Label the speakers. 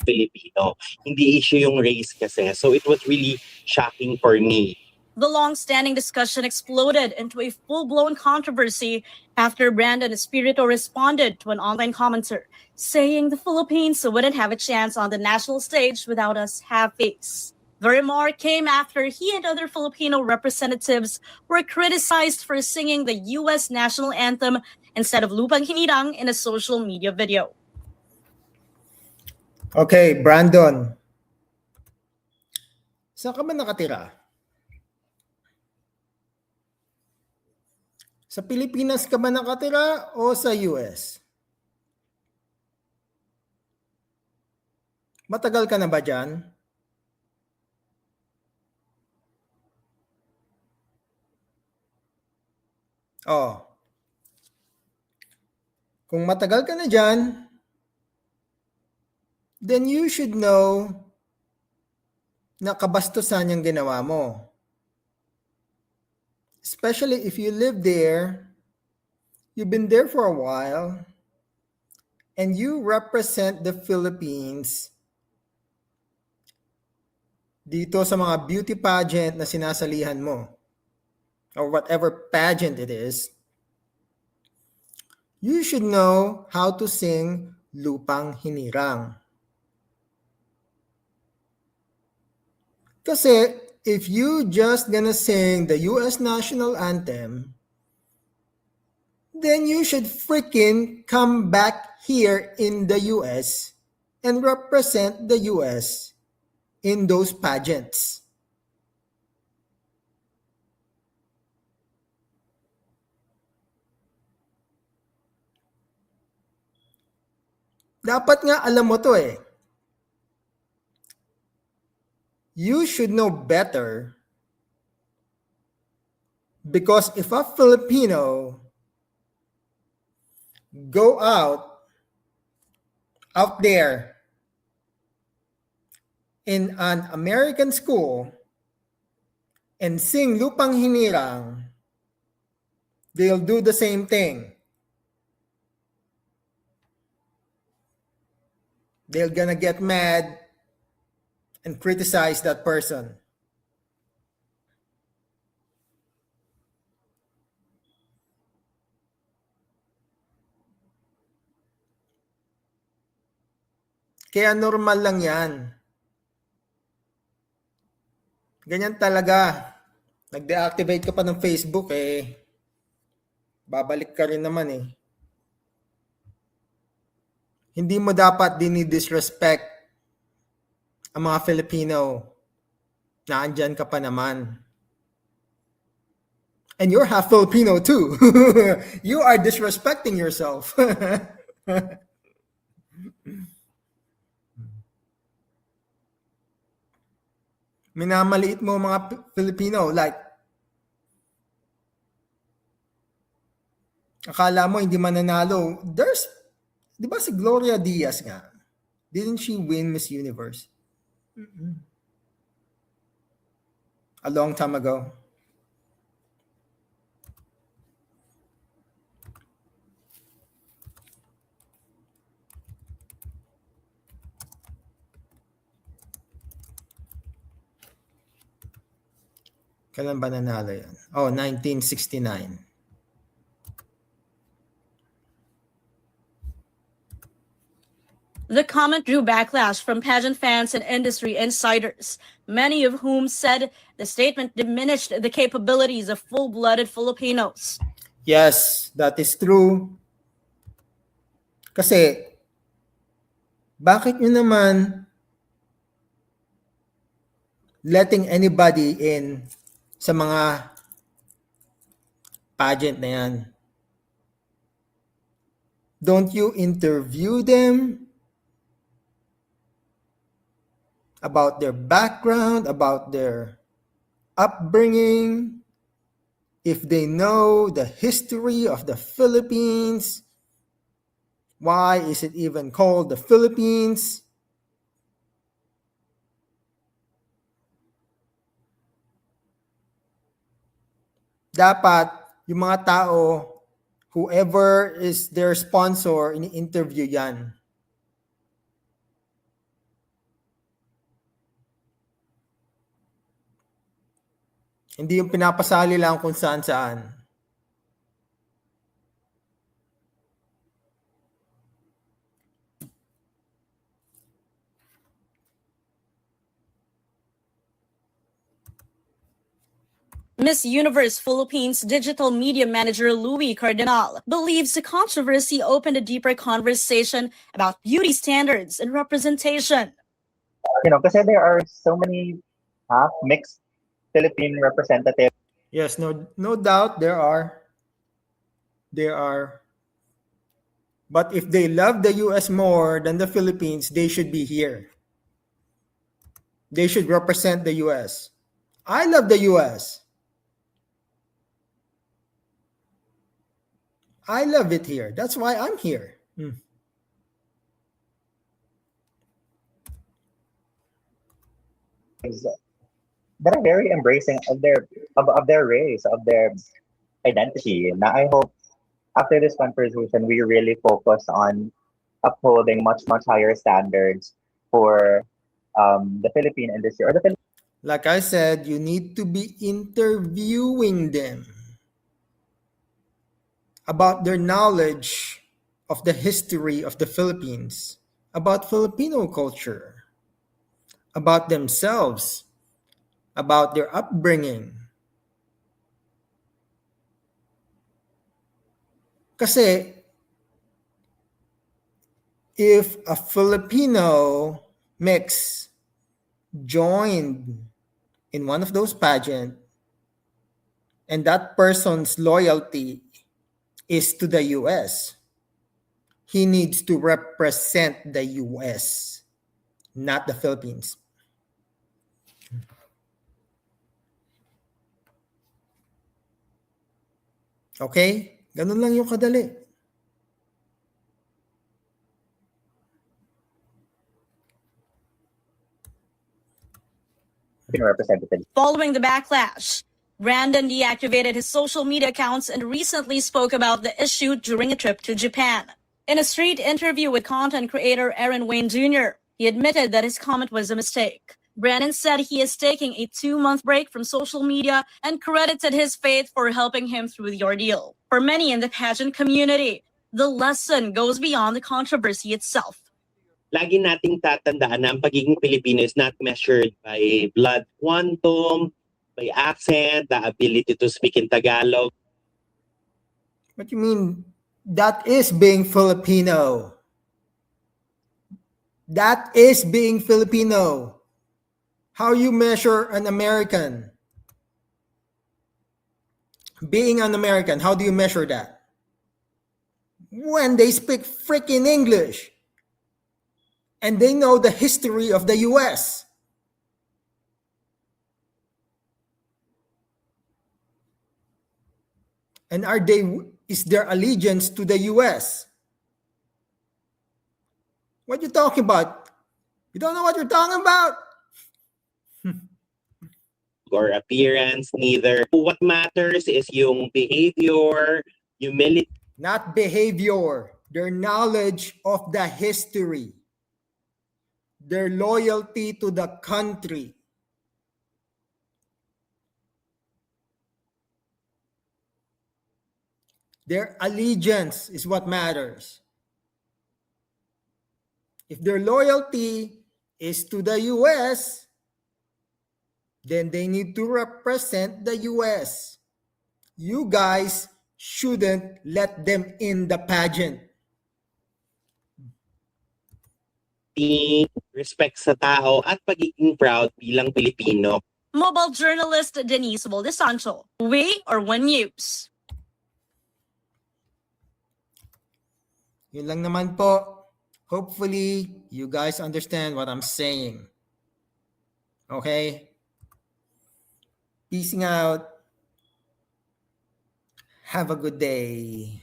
Speaker 1: Filipino. Hindi issue yung race kasi. So it was really shocking for me.
Speaker 2: The long-standing discussion exploded into a full-blown controversy after Brandon Espiritu responded to an online commenter, saying the Philippines wouldn't have a chance on the national stage without us half-face. The remark came after he and other Filipino representatives were criticized for singing the U.S. national anthem instead of Lupang Hinirang in a social media video.
Speaker 3: Okay, Brandon. Saan ka ba nakatira? Sa Pilipinas ka ba nakatira o sa US? Matagal ka na ba dyan? Oh. Kung matagal ka na dyan, then you should know na kabastusan yung ginawa mo. Especially if you live there, you've been there for a while, and you represent the Philippines dito sa mga beauty pageant na sinasalihan mo, or whatever pageant it is, you should know how to sing Lupang Hinirang. Kasi if you just gonna sing the US national anthem, then you should freaking come back here in the US and represent the US in those pageants. Dapat nga alam mo to eh. You should know better, because if a Filipino go out there in an American school and sing Lupang Hinirang, they'll do the same thing. They're gonna get mad and criticize that person. Kaya normal lang yan. Ganyan talaga. Nag-deactivate ka pa ng Facebook eh. Babalik ka rin naman eh. Hindi mo dapat dinidisrespect ang mga Filipino na andyan ka pa naman. And you're half Filipino too. You are disrespecting yourself. Minamaliit mo mga Filipino, like akala mo hindi mananalo. There's, di ba si Gloria Diaz nga? Didn't she win Miss Universe? A long time ago. Kailan ba nanalo yan? Oh, 1969.
Speaker 2: The comment drew backlash from pageant fans and industry insiders, many of whom said the statement diminished the capabilities of full-blooded Filipinos.
Speaker 3: Yes, that is true. Kasi, bakit nyo naman letting anybody in sa mga pageant na yan? Don't you interview them about their background, about their upbringing, if they know the history of the Philippines? Why is it even called the Philippines? Dapat yung mga tao, whoever is their sponsor, ini-interview yan. Hindi yung pinapasali lang kung saan-saan.
Speaker 2: Miss Universe Philippines digital media manager Louis Cardinal believes the controversy opened a deeper conversation about beauty standards and representation.
Speaker 4: Kasi there are so many mixed Philippine representatives.
Speaker 3: Yes, no doubt there are. There are. But if they love the US more than the Philippines, they should be here. They should represent the US. I love the US. I love it here. That's why I'm here.
Speaker 4: That are very embracing of their race, of their identity. Now I hope after this conversation we really focus on upholding much higher standards for the Philippine industry or the Philippine.
Speaker 3: Like I said, you need to be interviewing them about their knowledge of the history of the Philippines, about Filipino culture, about themselves, about their upbringing. Kasi if a Filipino mix joined in one of those pageants and that person's loyalty is to the US, he needs to represent the US, not the Philippines. Okay? Ganun lang yung kadali.
Speaker 4: representatives.
Speaker 2: Following the backlash, Brandon deactivated his social media accounts and recently spoke about the issue during a trip to Japan. In a straight interview with content creator Aaron Wayne Jr., he admitted that his comment was a mistake. Brandon said he is taking a 2-month break from social media and credited his faith for helping him through the ordeal. For many in the pageant community, the lesson goes beyond the controversy itself.
Speaker 1: Lagi nating tatandaan na ang pagiging Pilipino is not measured by blood quantum, by accent, the ability to speak in Tagalog.
Speaker 3: What you mean? That is being Filipino. That is being Filipino. How you measure an American? Being an American, how do you measure that? When they speak freaking English and they know the history of the US. And is their allegiance to the US? What you talking about? You don't know what you're talking about?
Speaker 1: Or appearance, neither. What matters is yung behavior, humility.
Speaker 3: Not behavior, their knowledge of the history, their loyalty to the country. Their allegiance is what matters. If their loyalty is to the US, then they need to represent the US. You guys shouldn't let them in the pageant.
Speaker 1: Respect sa tao at pagiging proud bilang Pilipino.
Speaker 2: Mobile journalist Denise Valdesancho, We or One News.
Speaker 3: Yun lang naman po. Hopefully, you guys understand what I'm saying. Okay? Peacing out. Have a good day.